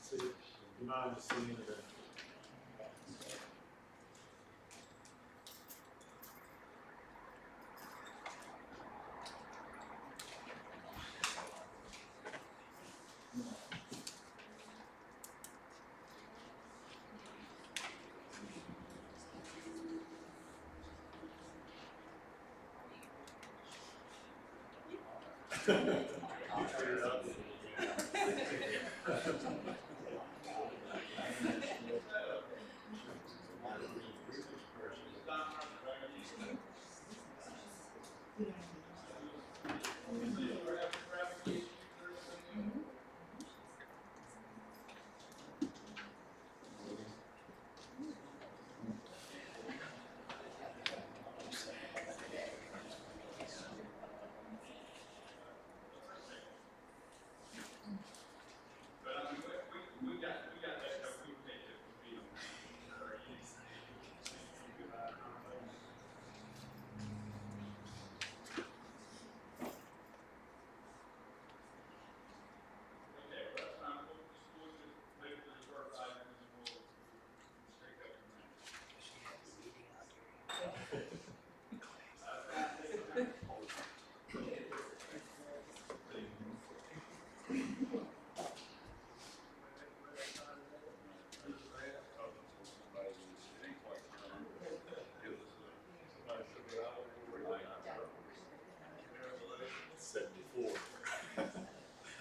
See, do you mind just seeing it?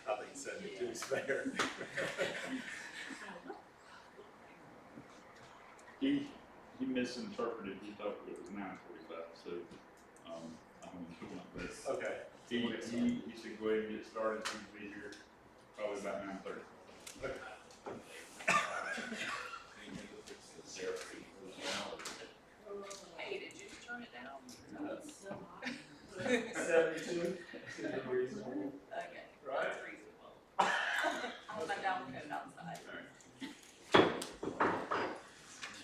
I think 72 is fair. He misinterpreted. He thought it was 9:45. So I'm doing my best. Okay. He said go ahead and get started. He'll be here probably about 9:30. Okay. Hey, did you turn it down? 72 seems reasonable. Okay, Right. that's reasonable. I'll my down code outside.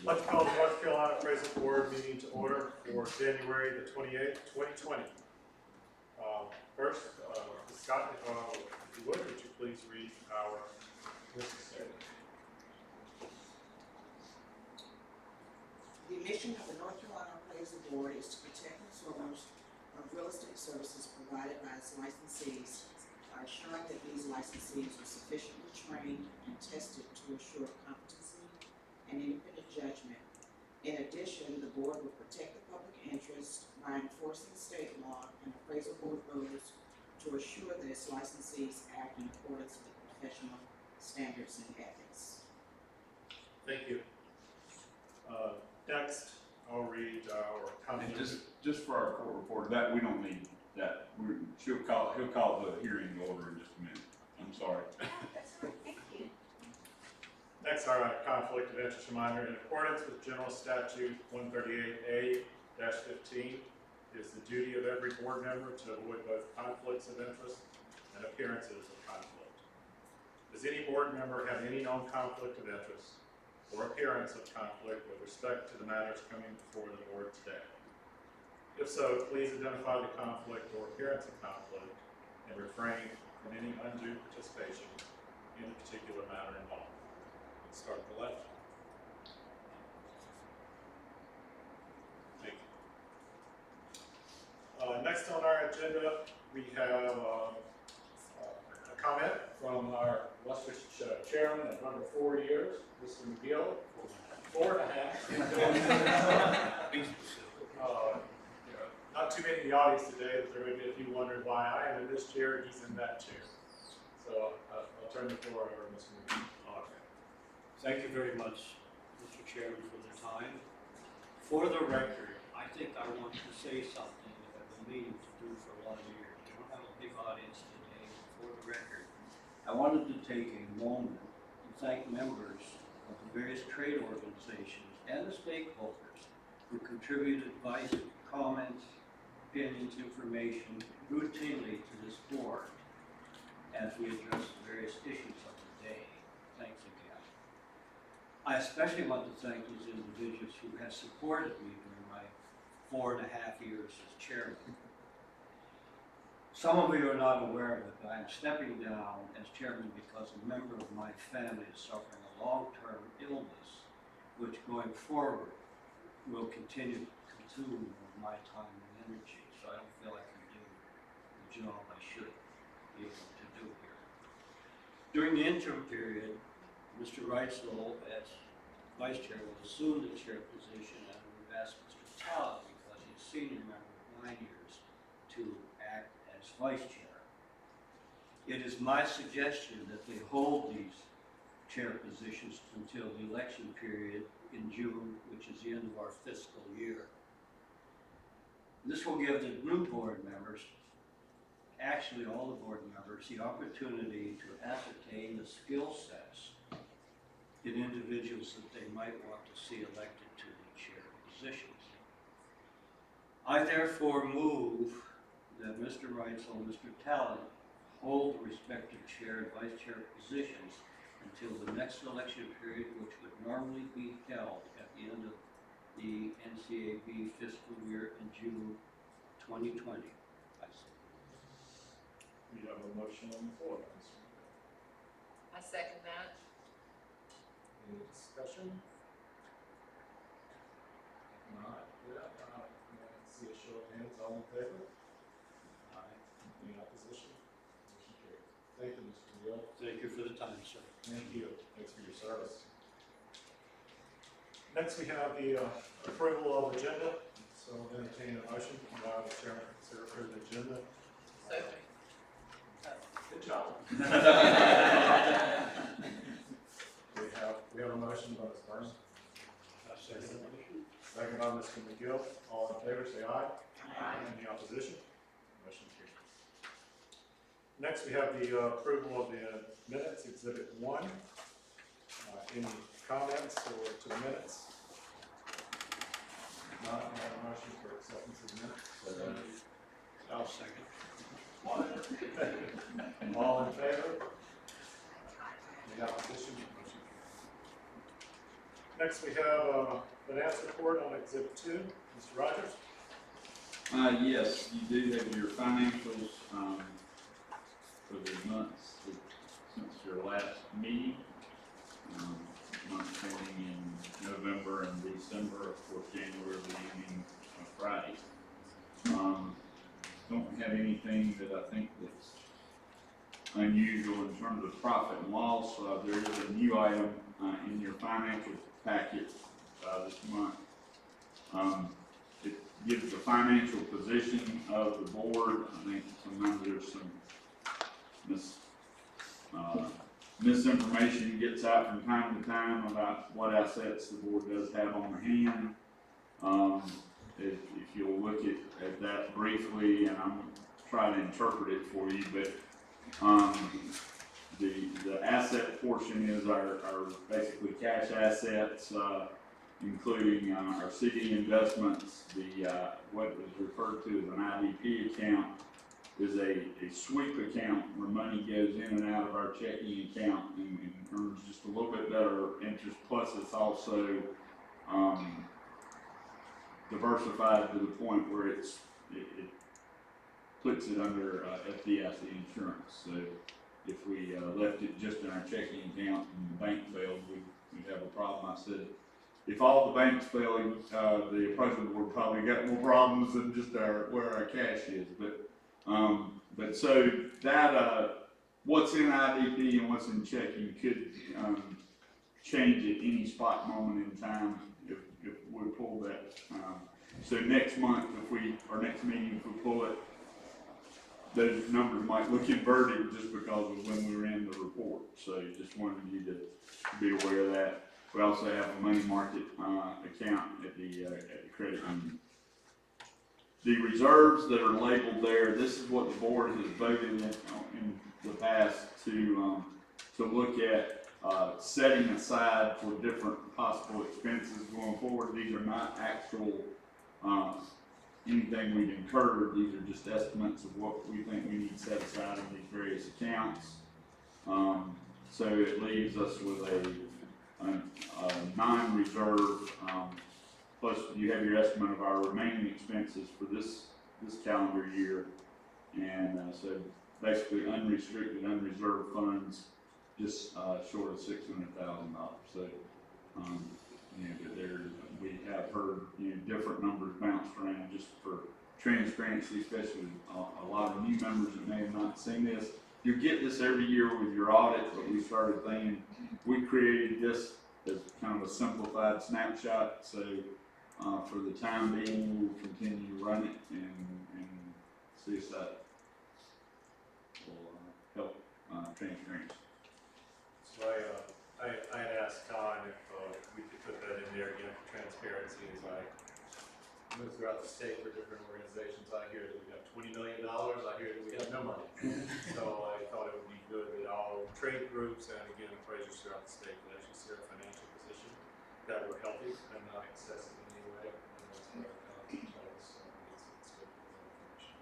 Let's call the North Carolina Appraisal Board meeting to order for January the 28th, 2020. First, Scott, if you would you please read our mission statement? The mission of the North Carolina Appraisal Board is to protect consumers of real estate services provided by its licensees by ensuring that these licensees are sufficiently trained and tested to assure competency and independent judgment. In addition, the board will protect the public interest by enforcing state law and appraisal board rules to assure that its licensees act in accordance with professional standards and ethics. Thank you. Next, I'll read our And conflict. just for our court reporter, that we don't need that. He'll call the hearing over in just a minute. I'm sorry. That's right, thank you. Next, our conflict of interest reminder. In accordance with General Statute 138A-15, it is the duty of every board member to avoid both conflicts of interest and appearances of conflict. Does any board member have any known conflict of interest or appearance of conflict with respect to the matters coming before the board today? If so, please identify the conflict or appearance of conflict and refrain from any undue participation in the particular matter involved. Let's start at the left. Thank you. Next on our agenda, we have a comment from our illustrious chairman of number 4 years, Mr. McGill, 4.5. Not too many in the audience today, but there may be a few wondering why I am in this chair, he's in that chair. So I'll turn the floor over to Mr. McGill. Thank you very much, Mr. Chairman, for the time. For the record, I think I want to say something that I've been meaning to do for a lot of years. We don't have a big audience today, but for the record, I wanted to take a moment to thank members of the various trade organizations and the stakeholders who contribute advice, comments, opinions, information routinely to this board as we address the various issues of the day. Thanks again. I especially want to thank those individuals who have supported me during my 4.5 years as chairman. Some of you are not aware of it, but I am stepping down as chairman because a member of my family is suffering a long-term illness, which going forward will continue to consume my time and energy, so I don't feel I can do the job I should be able to do here. During the interim period, Mr. Reitzel, as vice chair, will assume the chair position, and we've asked Mr. Talbot, because he's a senior member of 9 years, to act as vice chair. It is my suggestion that they hold these chair positions until the election period in June, which is the end of our fiscal year. This will give the new board members, actually all the board members, the opportunity to ascertain the skill sets in individuals that they might want to see elected to the chair positions. I therefore move that Mr. Reitzel and Mr. Talent hold the respective chair and vice chair positions until the next election period, which would normally be held at the end of the NCAB fiscal year in June 2020. We have a motion on the floor. I second that. Any discussion? If not, may I see a show of hands, all in favor? Aye. Any opposition? Motion carries. Thank you, Mr. Gill. Thank you for the time, sir. Thank you. Thanks for your service. Next, we have the approval of agenda. So I'll entertain a motion. The chairman consider approving the agenda. So, Good job. We have a motion by Ms. Burns. Second by Mr. McGill. All in favor, say aye. Aye. Any opposition? Motion carries. Next, we have the approval of the minutes, Exhibit 1. Any comments or to the minutes? If not, I have a motion for acceptance of the minutes. I'll second. All in favor? Any opposition? Motion carries. Next, we have a finance report on Exhibit 2. Mr. Rogers? Yes, you do have your financials, for the months since your last meeting. Months ending in November and December, of course, January will be ending Friday. Don't have anything that I think that's unusual in terms of profit and loss. There is a new item in your financial packet this month. It gives the financial position of the board. I think sometimes there's some misinformation gets out from time to time about what assets the board does have on hand. If you'll look at that briefly, and I'm trying to interpret it for you, but the asset portion is our basically cash assets, including our CD investments. What is referred to as an IDP account is a sweep account where money goes in and out of our checking account and earns just a little bit better interest. Plus, it's also diversified to the point where it puts it under FDIC insurance. So if we left it just in our checking account and the bank failed, we'd have a problem. I said, if all the banks fail, the appraisal board probably got more problems than just where our cash is. But so that what's in IDP and what's in checking could change at any spot moment in time if we pull that. So next month, or next meeting, if we pull it, those numbers might look inverted just because of when we were in the report. So just wanted you to be aware of that. We also have a money market account at the credit union. The reserves that are labeled there, this is what the board has voted in the past to look at setting aside for different possible expenses going forward. These are not actual anything we've incurred. These are just estimates of what we think we need set aside in these various accounts. So it leaves us with a non-reserve, plus you have your estimate of our remaining expenses for this calendar year And so basically unrestricted, unreserved funds, just short of $600,000. So, but we have heard, different numbers bounced around just for transparency, especially a lot of new members that may have not seen this. You get this every year with your audit, but we started thinking, we created this as kind of a simplified snapshot. So for the time being, we'll continue to run it and see if that will help transparency. So I had asked Don if we could put that in there again for transparency as I move throughout the state for different organizations. I hear that we have $20 million, I hear that we have no money. So I thought it would be good that all trade groups and again appraisers throughout the state could actually see our financial position, that we're healthy and not excessive in any way. And that's what I tell us, so it's good for the information.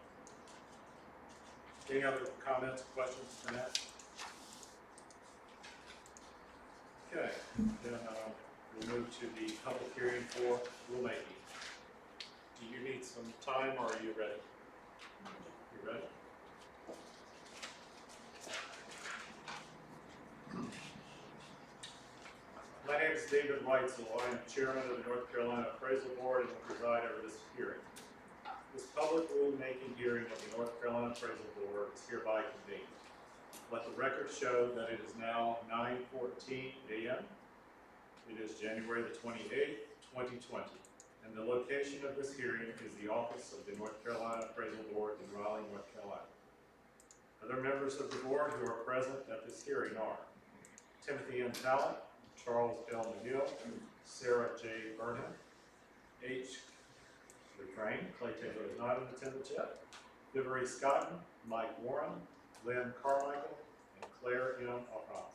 Any other comments, questions for that? Okay, then we'll move to the public hearing for rulemaking. Do you need some time or are you ready? You ready? My name is David Weitzel. I am chairman of the North Carolina Appraisal Board and will preside over this hearing. This public rulemaking hearing of the North Carolina Appraisal Board is hereby convened. Let the record show that it is now 9:14 a.m. It is January the 28th, 2020, and the location of this hearing is the office of the North Carolina Appraisal Board in Raleigh, North Carolina. Other members of the board who are present at this hearing are Timothy M. Talent, Charles L. McGill, Sarah J. Burnham, H. Refrain, Clay Taylor is not in attendance yet, Vivery Scotton, Mike Warren, Lynn Carmichael, and Claire M. Alcross.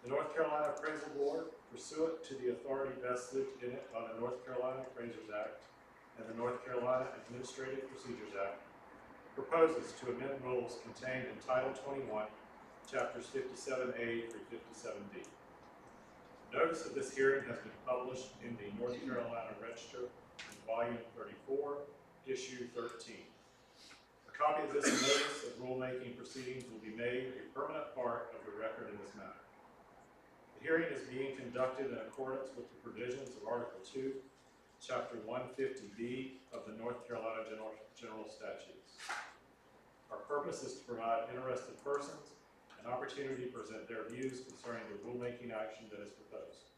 The North Carolina Appraisal Board, pursuant to the authority vested in it by the North Carolina Appraisers Act and the North Carolina Administrative Procedures Act, proposes to amend rules contained in Title 21, Chapters 57A through 57D. Notice of this hearing has been published in the North Carolina Register in Volume 34, Issue 13. A copy of this notice of rulemaking proceedings will be made a permanent part of the record in this matter. The hearing is being conducted in accordance with the provisions of Article 2, Chapter 150B of the North Carolina General Statutes. Our purpose is to provide interested persons an opportunity to present their views concerning the rulemaking action that is proposed.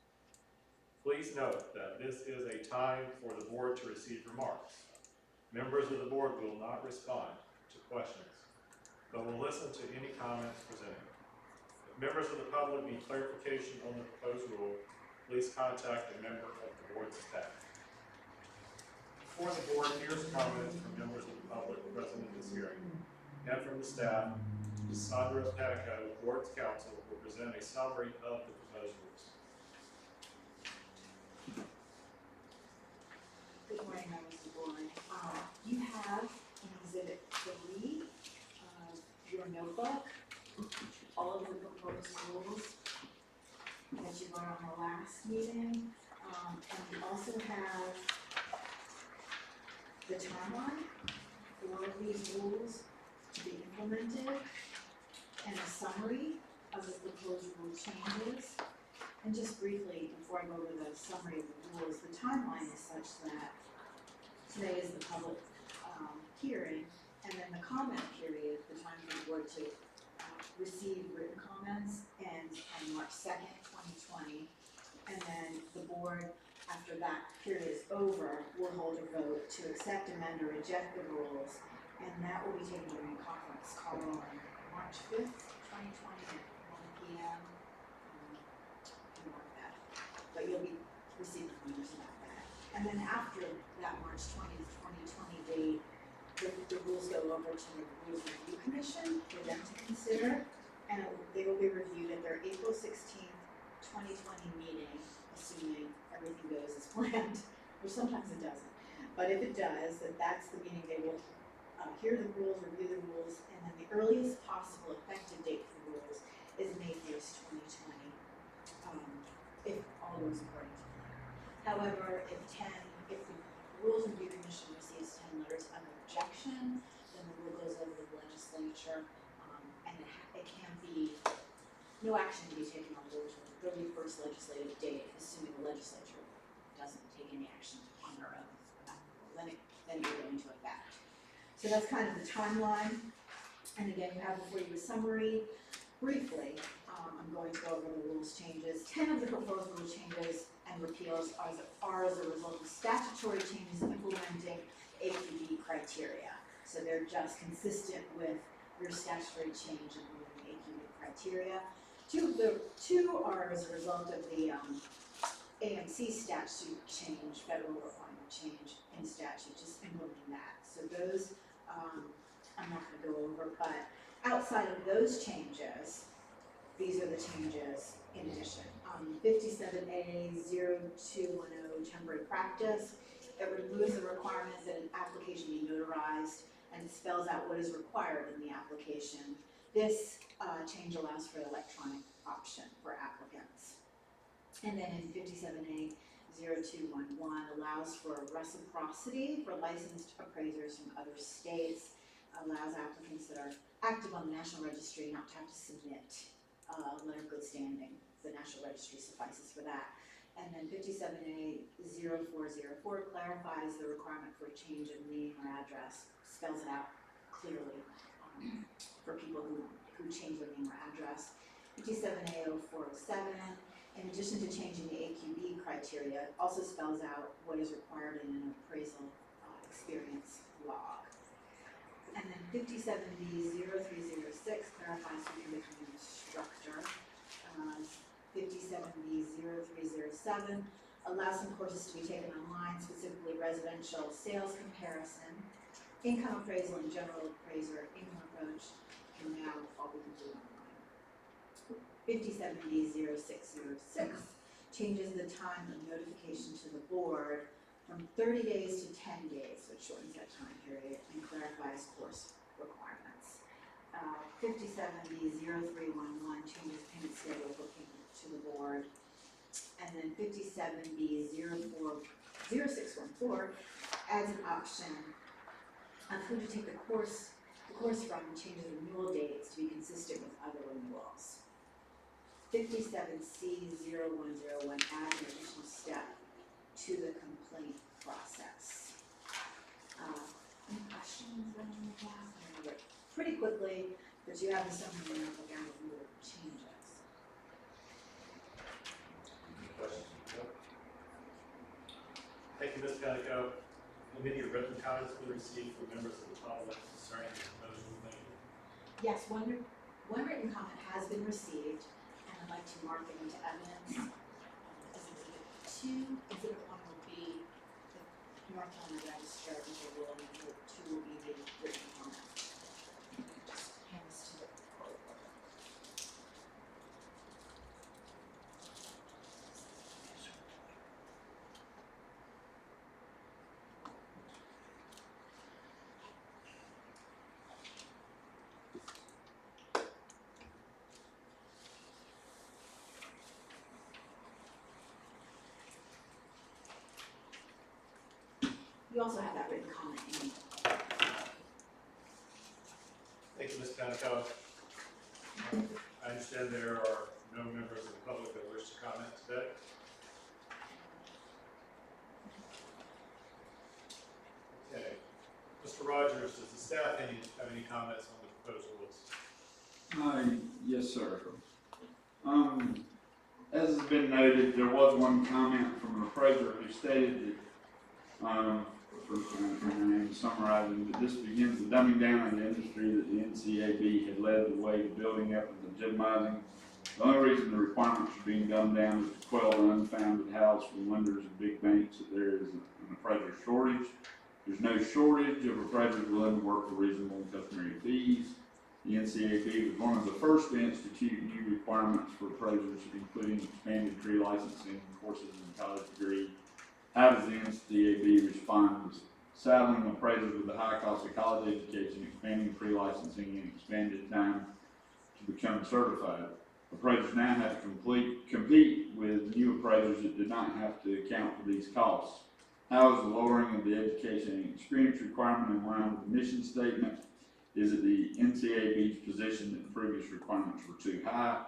Please note that this is a time for the board to receive remarks. Members of the board will not respond to questions, but will listen to any comments presented. If members of the public need clarification on the proposed rule, please contact a member of the board's staff. Before the board hears comments from members of the public present in this hearing and from the staff, Ms. Sandra Patico, board's counsel, will present a summary of the proposed rules. Good morning, members of the board. You have in Exhibit 3 of your notebook all of the proposed rules that you learned on the last meeting. And we also have the timeline for these rules to be implemented and a summary of the proposed rule changes. And just briefly, before I go over the summary of the rules, the timeline is such that today is the public hearing, and then the comment period, the time for the board to receive written comments, ends on March 2nd, 2020. And then the board, after that period is over, will hold a vote to accept, amend, or reject the rules, and that will be taken during a conference call on March 5th, 2020 at 1 p.m. Something like that. But you'll be receiving notice about that. And then after that March 20th, 2020 date, the rules go over to the Rules Review Commission for them to consider, and they will be reviewed at their April 16th, 2020 meeting, assuming everything goes as planned, which sometimes it doesn't. But if it does, that's the meeting they will hear the rules, review the rules, and then the earliest possible effective date for the rules is May 1st, 2020, if all goes according to plan. However, if the Rules Review Commission receives 10 letters of objection, then the rule goes over legislature, and it can be, no action can be taken on the 31st legislative date, assuming the legislature doesn't take any action on their own. Then it will go into effect. So that's kind of the timeline. And again, you have before you a summary. Briefly, I'm going to go over the rules changes. 10 of the proposed rule changes and repeals are as a result of statutory changes implementing AQB criteria. So they're just consistent with your statutory change implementing AQB criteria. Two are as a result of the AMC statute change, federal requirement change in statute, just implementing that. So those I'm not going to go over, but outside of those changes, these are the changes in addition. 57A 0210 temporary practice. It removes the requirement that an application be notarized and it spells out what is required in the application. This change allows for an electronic option for applicants. And then in 57A 0211 allows for reciprocity for licensed appraisers from other states, allows applicants that are active on the National Registry not to have to submit a letter of good standing. The National Registry suffices for that. And then 57A 0404 clarifies the requirement for a change of name or address, spells it out clearly for people who change their name or address. 57A 0407, in addition to changing the AQB criteria, also spells out what is required in an appraisal experience log. And then 57B 0306 clarifies who can become an instructor. 57B 0307 allows some courses to be taken online, specifically residential sales comparison, income appraisal, and general appraiser income approach can now all be completed online. 57B 0606 changes the time of notification to the board from 30 days to 10 days, which shortens that time period and clarifies course requirements. 57B 0311 changes payment schedule for payment to the board. And then 57B 0614 adds an option on who to take the course from and changes renewal dates to be consistent with other renewals. 57C 0101 adds an additional step to the complaint process. Any questions on that? I'm going to go pretty quickly, but you have the summary and I'll go down the changes. Any questions? No? Thank you, Ms. Panico. Have any written comments been received from members of the public concerning the proposed rulemaking? Yes, one written comment has been received, and I'd like to mark it into evidence. As exhibit 2, exhibit 1 will be the North Carolina Register, and exhibit 2 will be the written comment. Just hand this to the clerk. You also have that written comment in. Thank you, Ms. Panico. I understand there are no members of the public that wish to comment today. Okay. Mr. Rogers, does the staff have any comments on the proposed rules? Yes, sir. As has been noted, there was one comment from an appraiser who stated that, summarizing that this begins the dumbing down of the industry that the NCAB had led the way to building up and legitimizing. The only reason the requirements are being dumbed down is to quell the unfounded house from lenders and big banks that there is an appraiser shortage. There's no shortage of appraisers willing to work for reasonable and customary fees. The NCAB was one of the first to institute new requirements for appraisers, including expanded pre-licensing courses and college degree. How does the NCAB respond to saddling appraisers with the high cost of college education, expanding pre-licensing, and expanded time to become certified? Appraisers now have to compete with new appraisers that did not have to account for these costs. How is the lowering of the education and experience requirement in line with the mission statement? Is it the NCAB's position that the previous requirements were too high?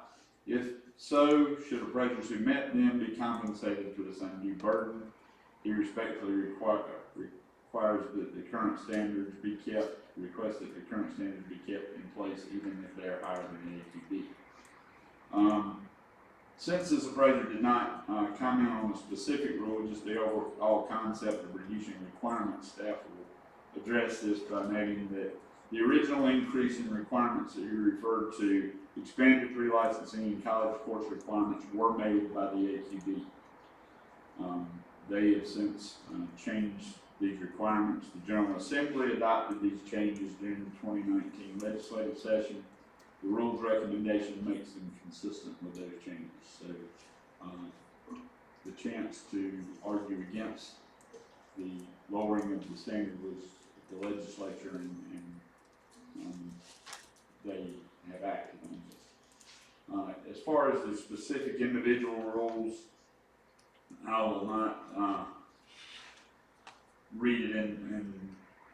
If so, should appraisers who met them be compensated for this undue burden? He respectfully requires that the current standards be kept, requests that the current standards be kept in place even if they are higher than the AQB. Since this appraiser did not comment on the specific rule, just the overall concept of reducing requirements, staff will address this by noting that the original increase in requirements that you referred to, expanded pre-licensing and college course requirements, were made by the AQB. They have since changed these requirements. The General Assembly adopted these changes during the 2019 legislative session. The rules recommendation makes them consistent with those changes. So the chance to argue against the lowering of the standard was the legislature, and they have acted on this. As far as the specific individual rules, I will not read it in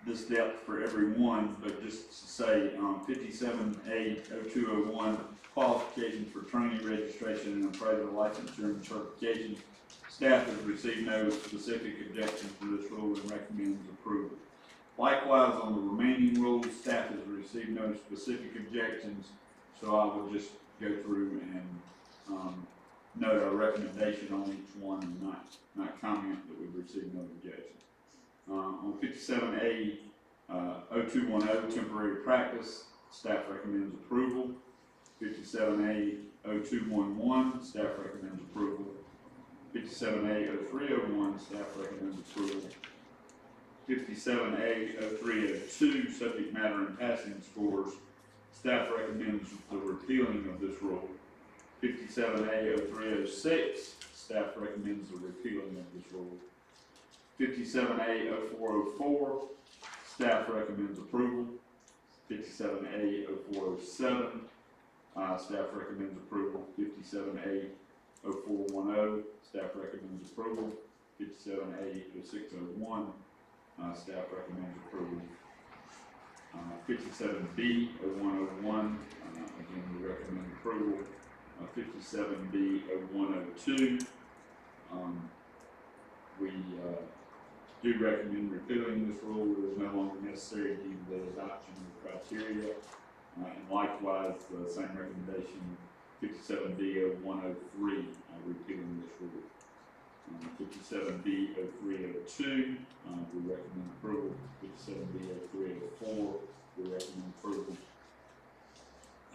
this depth for everyone, but just to say 57A0201, qualifications for training, registration, and appraisal licensure and certification. Staff has received no specific objections to this rule and recommends approval. Likewise, on the remaining rules, staff has received no specific objections, so I will just go through and note our recommendation on each one and not comment that we've received no objections. On 57A 0210, temporary practice, staff recommends approval. 57A 0211, staff recommends approval. 57A 0301, staff recommends approval. 57A 0302, subject matter and passing scores, staff recommends the repealing of this rule. 57A 0306, staff recommends the repealing of this rule. 57A 0404, staff recommends approval. 57A 0407, staff recommends approval. 57A 0410, staff recommends approval. 57A 0601, staff recommends approval. 57B 0101, again we recommend approval. 57B 0102, we do recommend repealing this rule. It is no longer necessary due to the adoption of criteria. And likewise, the same recommendation, 57B 0103, repealing this rule. 57B 0302, we recommend approval. 57B 0304, we recommend approval.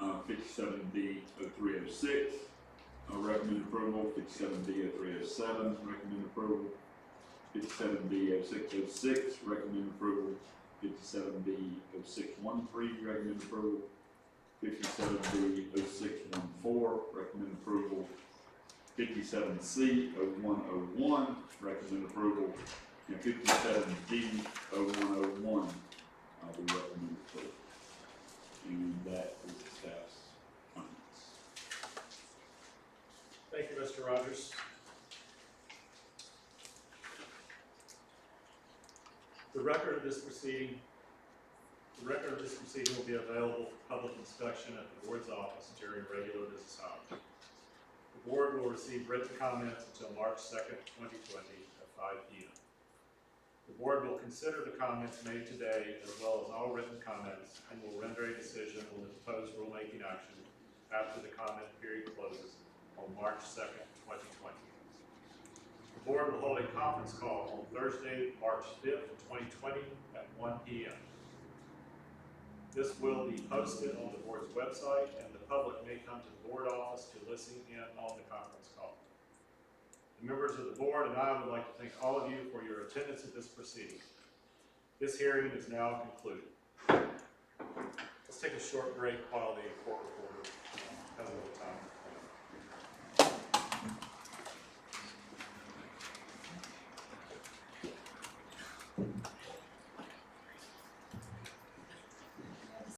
57B 0306, recommend approval. 57B 0307, recommend approval. 57B 0606, recommend approval. 57B 0613, recommend approval. 57B 0614, recommend approval. 57C 0101, recommend approval. And 57D 0101, we recommend approval. And that is the staff's comments. Thank you, Mr. Rogers. The record of this proceeding will be available for public inspection at the board's office during regular business hours. The board will receive written comments until March 2nd, 2020 at 5 p.m. The board will consider the comments made today as well as all written comments and will render a decision on the proposed rulemaking action after the comment period closes on March 2nd, 2020. The board will hold a conference call on Thursday, March 5th, 2020 at 1 p.m. This will be posted on the board's website, and the public may come to the board office to listen in on the conference call. The members of the board and I would like to thank all of you for your attendance at this proceeding. This hearing is now concluded. Let's take a short break while the court reporter has a little time.